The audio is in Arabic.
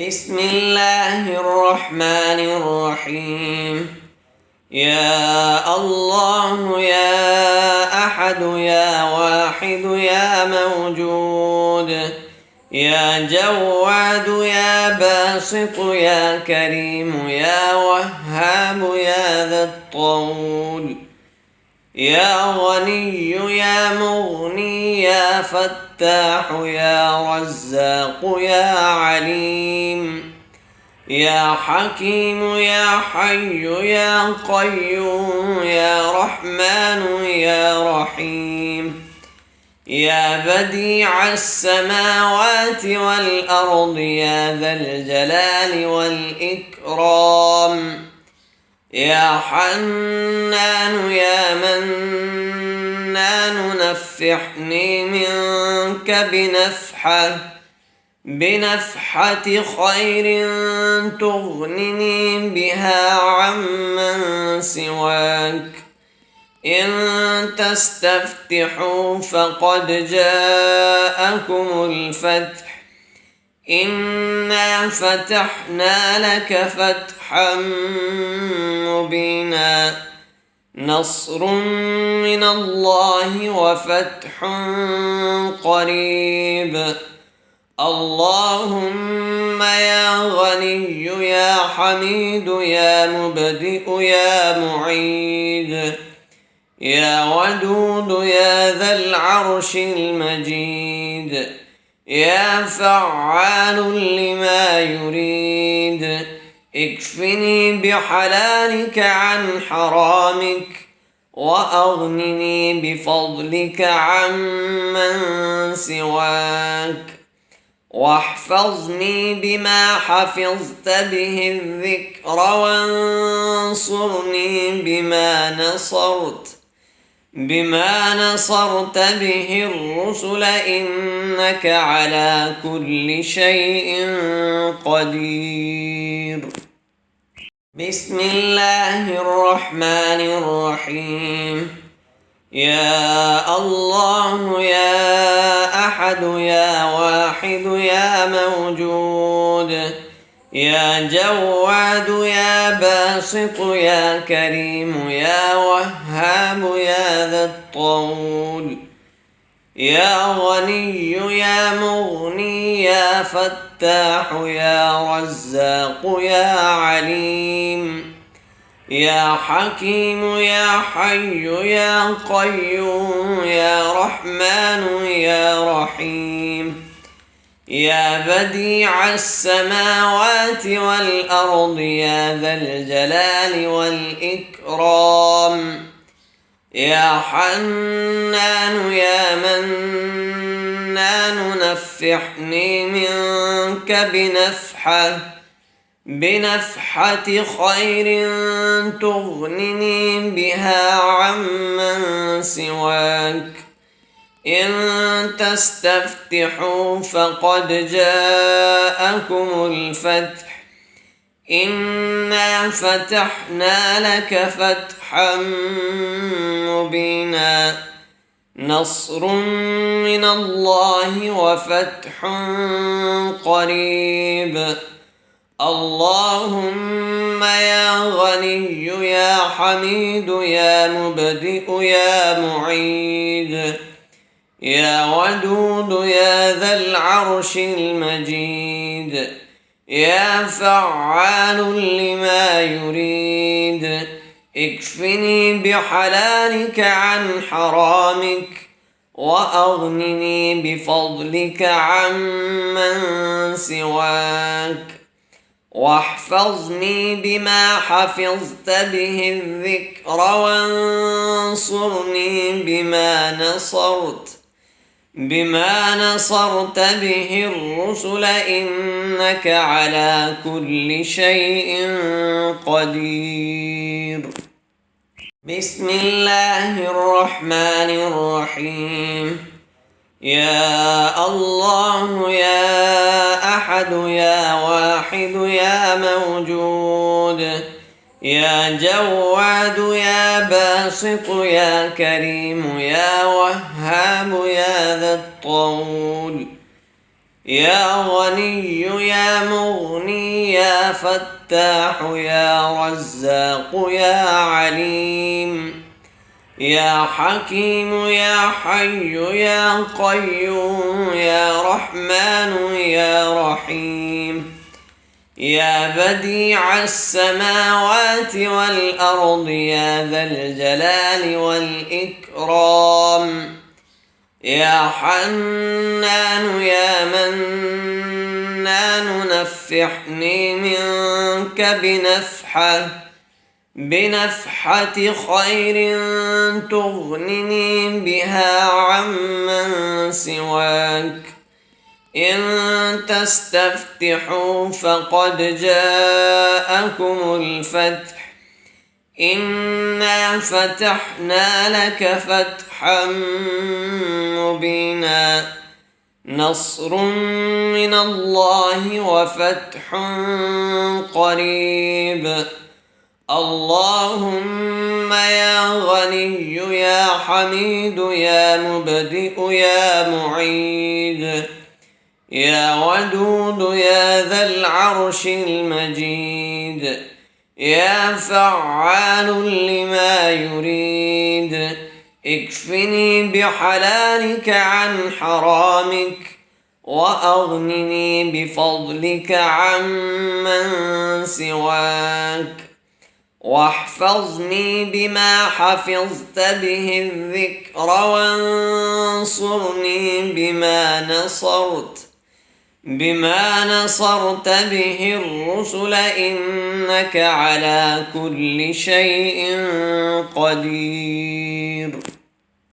بسم الله الرحمن الرحيم. يا الله يا أحد يا واحد يا موجود يا جواد يا باسط يا كريم يا وهاب يا ذا الطول يا غني يا مغني يا فتاح يا رزاق يا عليم يا حكيم يا حي يا قيوم يا رحمن يا رحيم يا بديع السماوات والأرض يا ذا الجلال والإكرام يا حنان يا منان نفحني منك بنفحة خير تغنني بها عمن سواك. إن تستفتحوا فقد جاءكم الفتح. إنا فتحنا لك فتحا مبينا. نصر من الله وفتح قريب. اللهم يا غني يا حميد يا مبدئ يا معيد يا ودود يا ذا العرش المجيد يا فعال لما يريد. اكفني بحلالك عن حرامك وأغنني بفضلك عمن سواك. واحفظني بما حفظت به الذكر وانصرني بما نصرت به الرسل إنك على كل شيء قدير. بسم الله الرحمن الرحيم. يا الله يا أحد يا واحد يا موجود يا جواد يا باسط يا كريم يا وهاب يا ذا الطول يا غني يا مغني يا فتاح يا رزاق يا عليم يا حكيم يا حي يا قيوم يا رحمن يا رحيم يا بديع السماوات والأرض يا ذا الجلال والإكرام يا حنان يا منان نفحني منك بنفحة خير تغنني بها عمن سواك. إن تستفتحوا فقد جاءكم الفتح. إنا فتحنا لك فتحا مبينا. نصر من الله وفتح قريب. اللهم يا غني يا حميد يا مبدئ يا معيد يا ودود يا ذا العرش المجيد يا فعال لما يريد. اكفني بحلالك عن حرامك وأغنني بفضلك عمن سواك. واحفظني بما حفظت به الذكر وانصرني بما نصرت به الرسل إنك على كل شيء قدير. بسم الله الرحمن الرحيم. يا الله يا أحد يا واحد يا موجود يا جواد يا باسط يا كريم يا وهاب يا ذا الطول يا غني يا مغني يا فتاح يا رزاق يا عليم يا حكيم يا حي يا قيوم يا رحمن يا رحيم يا بديع السماوات والأرض يا ذا الجلال والإكرام يا حنان يا منان نفحني منك بنفحة خير تغنني بها عمن سواك إن تستفتحوا فقد جاءكم الفتح إنا فتحنا لك فتحا مبينا نصر من الله وفتح قريب اللهم يا غني يا حميد يا مبدئ يا معيد يا ودود يا ذا العرش المجيد يا فعال لما يريد اكفني بحلالك عن حرامك وأغنني بفضلك عمن سواك واحفظني بما حفظت به الذكر وانصرني بما نصرت به الرسل إنك على كل شيء قدير.